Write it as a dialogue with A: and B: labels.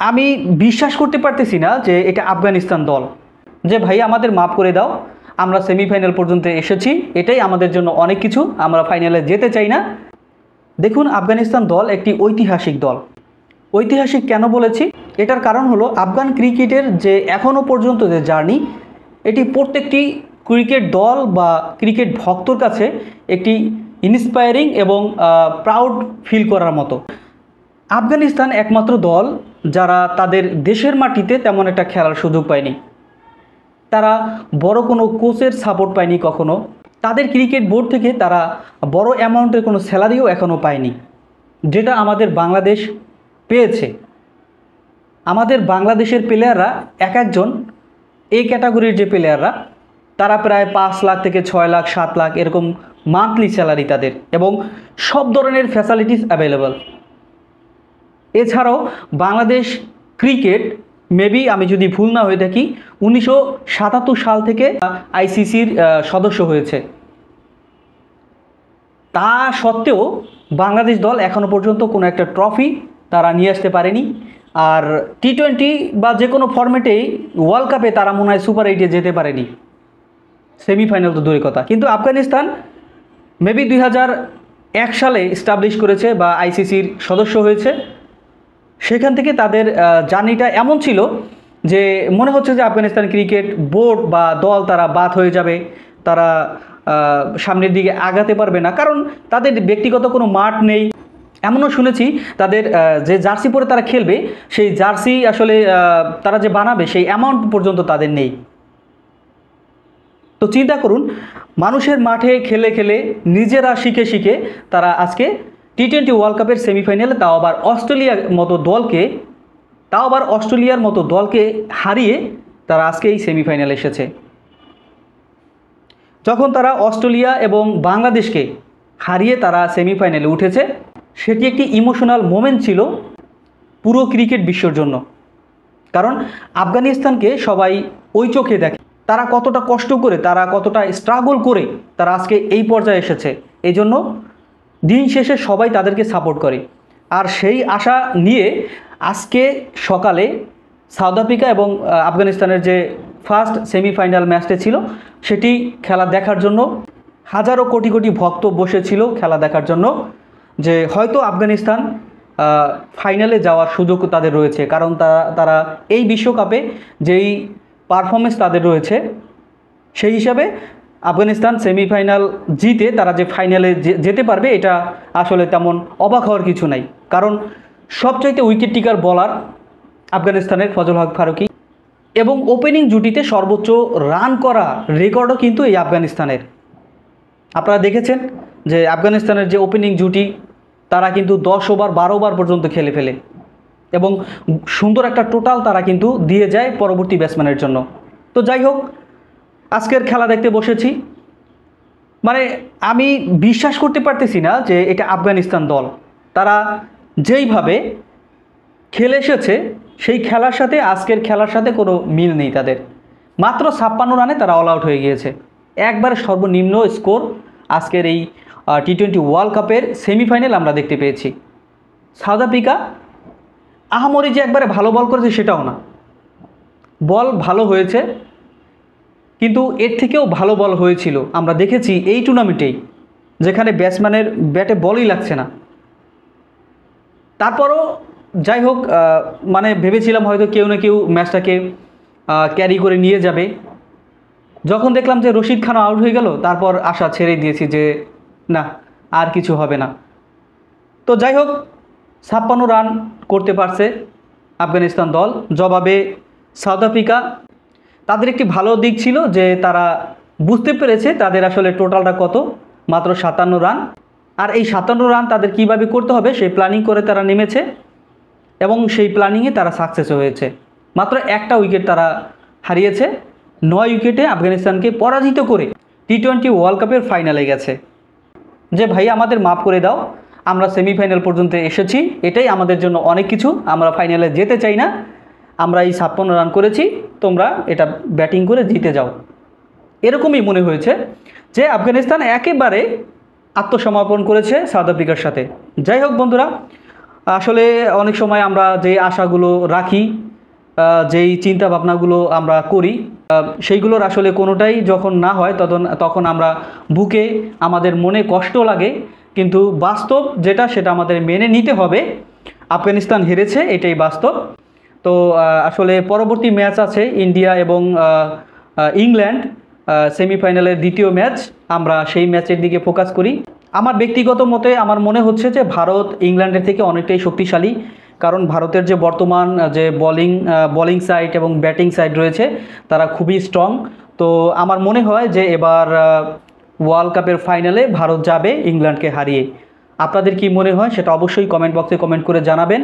A: আমি বিশ্বাস করতে পারতেছি না যে এটা আফগানিস্তান দল। যে ভাই আমাদের মাফ করে দাও, আমরা সেমিফাইনাল পর্যন্ত এসেছি, এটাই আমাদের জন্য অনেক কিছু, আমরা ফাইনালে যেতে চাই না। দেখুন, আফগানিস্তান দল একটি ঐতিহাসিক দল। ঐতিহাসিক কেন বলেছি? এটার কারণ হলো আফগান ক্রিকেটের যে এখনও পর্যন্ত যে জার্নি, এটি প্রত্যেকটি ক্রিকেট দল বা ক্রিকেট ভক্তর কাছে একটি ইন্সপায়ারিং এবং প্রাউড ফিল করার মতো। আফগানিস্তান একমাত্র দল যারা তাদের দেশের মাটিতে তেমন একটা খেলার সুযোগ পায়নি। তারা বড় কোনো কোচের সাপোর্ট পায়নি কখনো। তাদের ক্রিকেট বোর্ড থেকে তারা বড় অ্যামাউন্টের কোনো স্যালারিও এখনও পায়নি, যেটা আমাদের বাংলাদেশ পেয়েছে। আমাদের বাংলাদেশের প্লেয়াররা এক একজন এই ক্যাটাগরির যে প্লেয়াররা, তারা প্রায় 5 লাখ থেকে 6 লাখ 7 লাখ এরকম মান্থলি স্যালারি তাদের, এবং সব ধরনের ফ্যাসিলিটিস অ্যাভেলেবল। এছাড়াও বাংলাদেশ ক্রিকেট মেবি, আমি যদি ভুল না হয়ে থাকি, 1977 সাল থেকে আইসিসির সদস্য হয়েছে। তা সত্ত্বেও বাংলাদেশ দল এখনও পর্যন্ত কোনো একটা ট্রফি তারা নিয়ে আসতে পারেনি। আর টি-20 বা যে কোনো ফরম্যাটেই ওয়ার্ল্ড কাপে তারা মনে হয় সুপার 8-এ যেতে পারেনি, সেমিফাইনাল তো দূরের কথা। কিন্তু আফগানিস্তান মেবি 2001 সালে এস্টাবলিশ করেছে বা আইসিসির সদস্য হয়েছে। সেখান থেকে তাদের জার্নিটা এমন ছিল যে মনে হচ্ছে যে আফগানিস্তান ক্রিকেট বোর্ড বা দল তারা বাদ হয়ে যাবে, তারা সামনের দিকে আগাতে পারবে না, কারণ তাদের ব্যক্তিগত কোনো মাঠ নেই। এমনও শুনেছি তাদের যে জার্সি পরে তারা খেলবে, সেই জার্সি আসলে তারা যে বানাবে সেই অ্যামাউন্ট পর্যন্ত তাদের নেই। তো চিন্তা করুন, মানুষের মাঠে খেলে খেলে নিজেরা শিখে শিখে তারা আজকে টি-20 ওয়ার্ল্ড কাপের সেমিফাইনালে, তাও আবার অস্ট্রেলিয়ার মতো দলকে হারিয়ে তারা আজকে এই সেমিফাইনালে এসেছে। যখন তারা অস্ট্রেলিয়া এবং বাংলাদেশকে হারিয়ে তারা সেমিফাইনালে উঠেছে, সেটি একটি ইমোশনাল মোমেন্ট ছিল পুরো ক্রিকেট বিশ্বর জন্য। কারণ আফগানিস্তানকে সবাই ওই চোখে দেখে, তারা কতটা কষ্ট করে, তারা কতটা স্ট্রাগল করে তারা আজকে এই পর্যায়ে এসেছে। এই জন্য দিন শেষে সবাই তাদেরকে সাপোর্ট করে। আর সেই আশা নিয়ে আজকে সকালে সাউথ আফ্রিকা এবং আফগানিস্তানের যে ফার্স্ট সেমিফাইনাল ম্যাচটা ছিল, সেটি খেলা দেখার জন্য হাজারো কোটি কোটি ভক্ত বসেছিল খেলা দেখার জন্য, যে হয়তো আফগানিস্তান ফাইনালে যাওয়ার সুযোগ তাদের রয়েছে। কারণ তারা এই বিশ্বকাপে যেই পারফরমেন্স তাদের রয়েছে, সেই হিসাবে আফগানিস্তান সেমিফাইনাল জিতে তারা যে ফাইনালে যেতে পারবে, এটা আসলে তেমন অবাক হওয়ার কিছু নাই। কারণ সবচাইতে উইকেট টিকার বোলার আফগানিস্তানের ফজল হক ফারুকি, এবং ওপেনিং জুটিতে সর্বোচ্চ রান করা রেকর্ডও কিন্তু এই আফগানিস্তানের। আপনারা দেখেছেন যে আফগানিস্তানের যে ওপেনিং জুটি, তারা কিন্তু 10 ওভার 12 ওভার পর্যন্ত খেলে ফেলে, এবং সুন্দর একটা টোটাল তারা কিন্তু দিয়ে যায় পরবর্তী ব্যাটসম্যানের জন্য। তো যাই হোক, আজকের খেলা দেখতে বসেছি, মানে আমি বিশ্বাস করতে পারতেছি না যে এটা আফগানিস্তান দল। তারা যেইভাবে খেলে এসেছে, সেই খেলার সাথে আজকের খেলার সাথে কোনো মিল নেই তাদের। মাত্র 56 রানে তারা অল আউট হয়ে গিয়েছে, একবারে সর্বনিম্ন স্কোর আজকের এই টি-20 ওয়ার্ল্ড কাপের সেমিফাইনাল আমরা দেখতে পেয়েছি। সাউথ আফ্রিকা আহামরি যে একবারে ভালো বল করেছে সেটাও না, বল ভালো হয়েছে, কিন্তু এর থেকেও ভালো বল হয়েছিল আমরা দেখেছি এই টুর্নামেন্টেই, যেখানে ব্যাটসম্যানের ব্যাটে বলই লাগছে না। তারপরও যাই হোক, মানে ভেবেছিলাম হয়তো কেউ না কেউ ম্যাচটাকে ক্যারি করে নিয়ে যাবে। যখন দেখলাম যে রশিদ খান আউট হয়ে গেল, তারপর আশা ছেড়ে দিয়েছি যে না, আর কিছু হবে না। তো যাই হোক, 56 রান করতে পারছে আফগানিস্তান দল। জবাবে সাউথ আফ্রিকা, তাদের একটি ভালো দিক ছিল যে তারা বুঝতে পেরেছে তাদের আসলে টোটালটা কত, মাত্র 57 রান। আর এই 57 রান তাদের কিভাবে করতে হবে সেই প্ল্যানিং করে তারা নেমেছে, এবং সেই প্ল্যানিংয়ে তারা সাকসেস হয়েছে। মাত্র একটা উইকেট তারা হারিয়েছে, 9 উইকেটে আফগানিস্তানকে পরাজিত করে টি-20 ওয়ার্ল্ড কাপের ফাইনালে গেছে। যে ভাই আমাদের মাফ করে দাও, আমরা সেমিফাইনাল পর্যন্ত এসেছি, এটাই আমাদের জন্য অনেক কিছু, আমরা ফাইনালে যেতে চাই না, আমরা এই 56 রান করেছি, তোমরা এটা ব্যাটিং করে জিতে যাও। এরকমই মনে হয়েছে যে আফগানিস্তান একেবারে আত্মসমর্পণ করেছে সাউথ আফ্রিকার সাথে। যাই হোক বন্ধুরা, আসলে অনেক সময় আমরা যে আশাগুলো রাখি, যেই চিন্তা ভাবনাগুলো আমরা করি, সেইগুলোর আসলে কোনোটাই যখন না হয় তখন আমরা বুকে আমাদের মনে কষ্ট লাগে, কিন্তু বাস্তব যেটা সেটা আমাদের মেনে নিতে হবে। আফগানিস্তান হেরেছে, এটাই বাস্তব। তো আসলে পরবর্তী ম্যাচ আছে ইন্ডিয়া এবং ইংল্যান্ড, সেমিফাইনালের দ্বিতীয় ম্যাচ। আমরা সেই ম্যাচের দিকে ফোকাস করি। আমার ব্যক্তিগত মতে আমার মনে হচ্ছে যে ভারত ইংল্যান্ডের থেকে অনেকটাই শক্তিশালী, কারণ ভারতের যে বর্তমান যে বোলিং সাইড এবং ব্যাটিং সাইড রয়েছে তারা খুবই স্ট্রং। তো আমার মনে হয় যে এবার ওয়ার্ল্ড কাপের ফাইনালে ভারত যাবে ইংল্যান্ডকে হারিয়ে। আপনাদের কি মনে হয় সেটা অবশ্যই কমেন্ট বক্সে কমেন্ট করে জানাবেন।